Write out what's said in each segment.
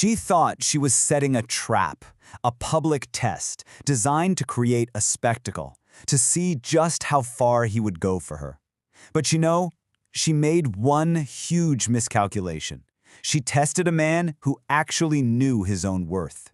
She thought she was setting a trap, a public test designed to create a spectacle, to see just how far he would go for her. But she made one huge miscalculation. She tested a man who actually knew his own worth.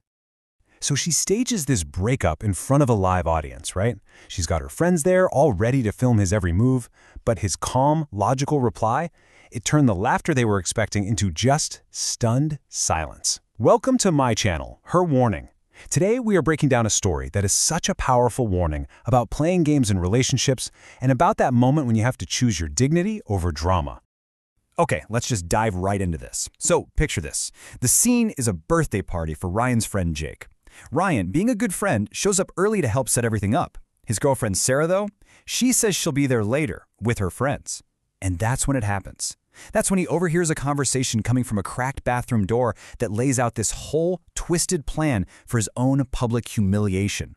So she stages this breakup in front of a live audience, right? She's got her friends there, all ready to film his every move, but his calm, logical reply, it turned the laughter they were expecting into just stunned silence. Welcome to my channel, Her Warning. Today we are breaking down a story that is such a powerful warning about playing games in relationships and about that moment when you have to choose your dignity over drama. Okay, let's just dive right into this. So, picture this. The scene is a birthday party for Ryan's friend Jake. Ryan, being a good friend, shows up early to help set everything up. His girlfriend Sarah, though, she says she'll be there later with her friends. And that's when it happens. That's when he overhears a conversation coming from a cracked bathroom door that lays out this whole twisted plan for his own public humiliation.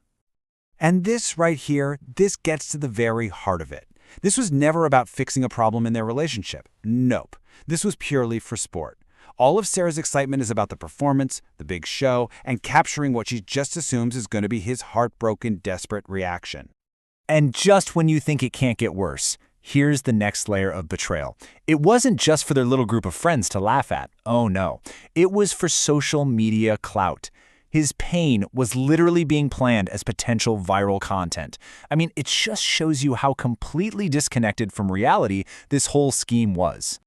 And this right here, this gets to the very heart of it. This was never about fixing a problem in their relationship. Nope. This was purely for sport. All of Sarah's excitement is about the performance, the big show, and capturing what she just assumes is going to be his heartbroken, desperate reaction. And just when you think it can't get worse, here's the next layer of betrayal. It wasn't just for their little group of friends to laugh at. Oh no. It was for social media clout. His pain was literally being planned as potential viral content. I mean, it just shows you how completely disconnected from reality this whole scheme was.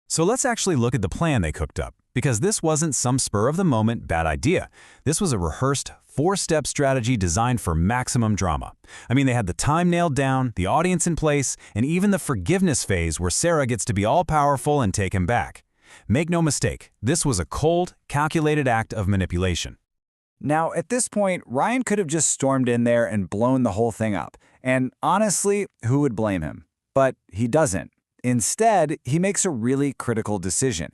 So let's actually look at the plan they cooked up, because this wasn't some spur-of-the-moment bad idea. This was a rehearsed, four-step strategy designed for maximum drama. I mean, they had the time nailed down, the audience in place, and even the forgiveness phase where Sarah gets to be all-powerful and take him back. Make no mistake, this was a cold, calculated act of manipulation. Now, at this point, Ryan could have just stormed in there and blown the whole thing up. And honestly, who would blame him? But he doesn't. Instead, he makes a really critical decision.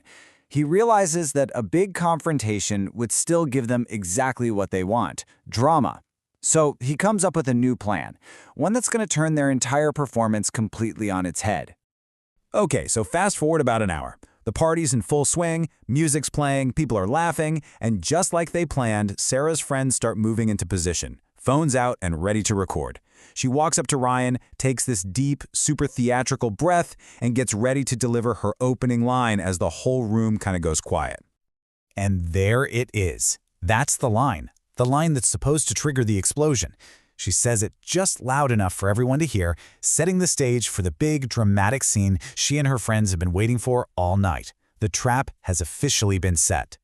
He realizes that a big confrontation would still give them exactly what they want, drama. So he comes up with a new plan, one that's going to turn their entire performance completely on its head. Okay, so fast forward about an hour. The party's in full swing, music's playing, people are laughing, and just like they planned, Sarah's friends start moving into position, phones out and ready to record. She walks up to Ryan, takes this deep, super theatrical breath, and gets ready to deliver her opening line as the whole room kind of goes quiet. And there it is. That's the line that's supposed to trigger the explosion. She says it just loud enough for everyone to hear, setting the stage for the big, dramatic scene she and her friends have been waiting for all night. The trap has officially been set.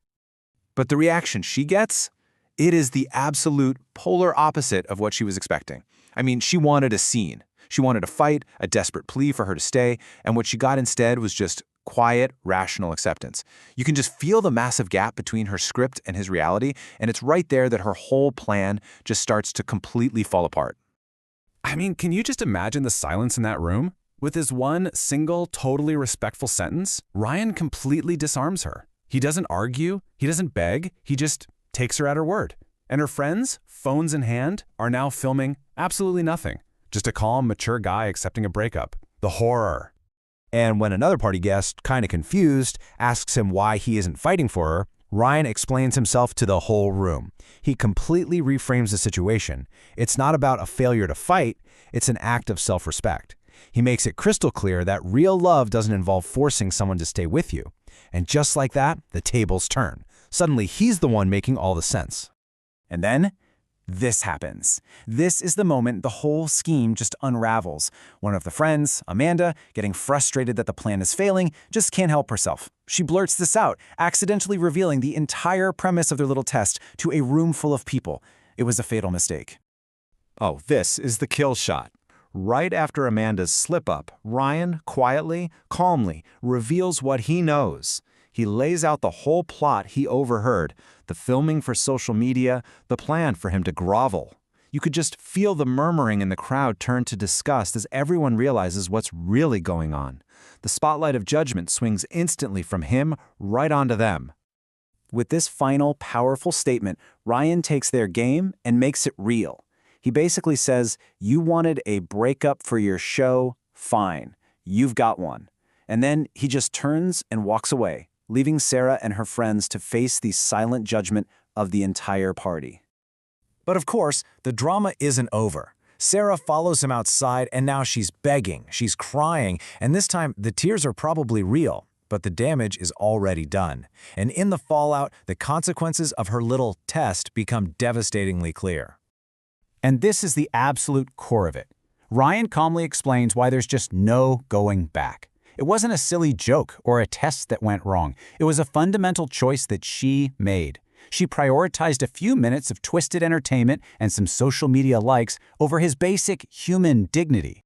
But the reaction she gets? It is the absolute polar opposite of what she was expecting. I mean, she wanted a scene. She wanted a fight, a desperate plea for her to stay, and what she got instead was just quiet, rational acceptance. You can just feel the massive gap between her script and his reality, and it's right there that her whole plan just starts to completely fall apart. I mean, can you just imagine the silence in that room? With his one single, totally respectful sentence, Ryan completely disarms her. He doesn't argue, he doesn't beg, he just takes her at her word. And her friends, phones in hand, are now filming absolutely nothing. Just a calm, mature guy accepting a breakup. The horror. And when another party guest, kind of confused, asks him why he isn't fighting for her, Ryan explains himself to the whole room. He completely reframes the situation. It's not about a failure to fight, it's an act of self-respect. He makes it crystal clear that real love doesn't involve forcing someone to stay with you. And just like that, the tables turn. Suddenly, he's the one making all the sense. And then, this happens. This is the moment the whole scheme just unravels. One of the friends, Amanda, getting frustrated that the plan is failing, just can't help herself. She blurts this out, accidentally revealing the entire premise of their little test to a room full of people. It was a fatal mistake. Oh, this is the kill shot. Right after Amanda's slip-up, Ryan quietly, calmly reveals what he knows. He lays out the whole plot he overheard, the filming for social media, the plan for him to grovel. You could just feel the murmuring in the crowd turn to disgust as everyone realizes what's really going on. The spotlight of judgment swings instantly from him right onto them. With this final, powerful statement, Ryan takes their game and makes it real. He basically says, "You wanted a breakup for your show? Fine. You've got one." And then he just turns and walks away. leaving Sarah and her friends to face the silent judgment of the entire party. But of course, the drama isn't over. Sarah follows him outside, and now she's begging, she's crying, and this time the tears are probably real. But the damage is already done. And in the fallout, the consequences of her little test become devastatingly clear. And this is the absolute core of it. Ryan calmly explains why there's just no going back. It wasn't a silly joke or a test that went wrong. It was a fundamental choice that she made. She prioritized a few minutes of twisted entertainment and some social media likes over his basic human dignity.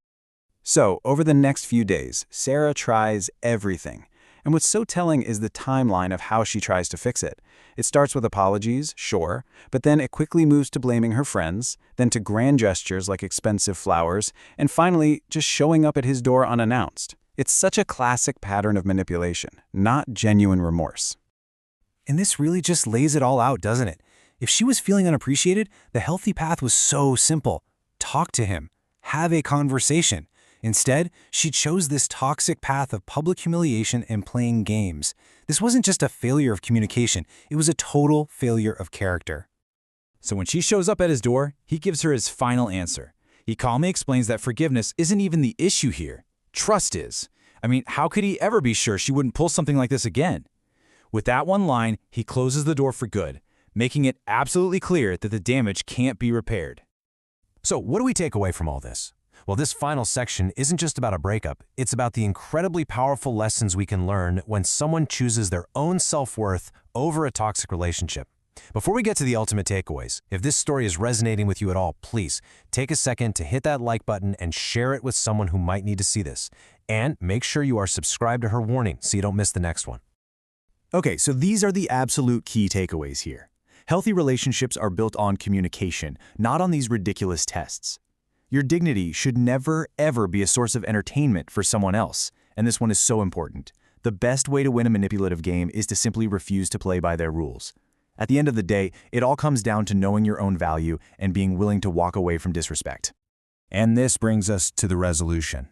So, over the next few days, Sarah tries everything. And what's so telling is the timeline of how she tries to fix it. It starts with apologies, sure, but then it quickly moves to blaming her friends, then to grand gestures like expensive flowers, and finally, just showing up at his door unannounced. It's such a classic pattern of manipulation, not genuine remorse. And this really just lays it all out, doesn't it? If she was feeling unappreciated, the healthy path was so simple. Talk to him. Have a conversation. Instead, she chose this toxic path of public humiliation and playing games. This wasn't just a failure of communication, it was a total failure of character. So when she shows up at his door, he gives her his final answer. He calmly explains that forgiveness isn't even the issue here. Trust is. I mean, how could he ever be sure she wouldn't pull something like this again? With that one line, he closes the door for good, making it absolutely clear that the damage can't be repaired. So what do we take away from all this? Well, this final section isn't just about a breakup. It's about the incredibly powerful lessons we can learn when someone chooses their own self-worth over a toxic relationship. Before we get to the ultimate takeaways, if this story is resonating with you at all, please take a second to hit that like button and share it with someone who might need to see this. And make sure you are subscribed to her warning so you don't miss the next one. Okay, so these are the absolute key takeaways here. Healthy relationships are built on communication, not on these ridiculous tests. Your dignity should never, ever be a source of entertainment for someone else, and this one is so important. The best way to win a manipulative game is to simply refuse to play by their rules. At the end of the day, it all comes down to knowing your own value and being willing to walk away from disrespect. And this brings us to the resolution.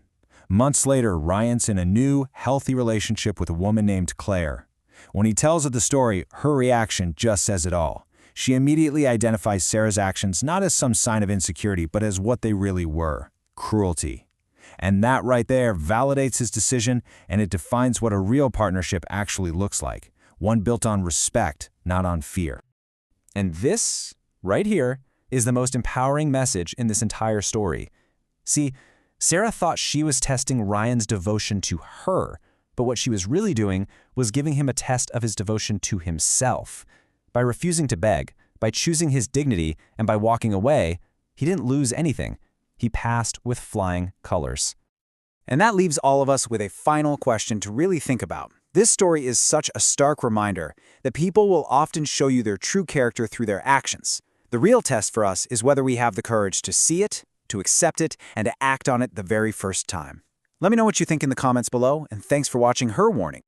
Months later, Ryan's in a new, healthy relationship with a woman named Claire. When he tells her the story, her reaction just says it all. She immediately identifies Sarah's actions not as some sign of insecurity, but as what they really were: cruelty. And that right there validates his decision, and it defines what a real partnership actually looks like. One built on respect, not on fear. And this, right here, is the most empowering message in this entire story. See, Sarah thought she was testing Ryan's devotion to her, but what she was really doing was giving him a test of his devotion to himself. By refusing to beg, by choosing his dignity, and by walking away, he didn't lose anything. He passed with flying colors. And that leaves all of us with a final question to really think about. This story is such a stark reminder that people will often show you their true character through their actions. The real test for us is whether we have the courage to see it, to accept it, and to act on it the very first time. Let me know what you think in the comments below, and thanks for watching Her Warning.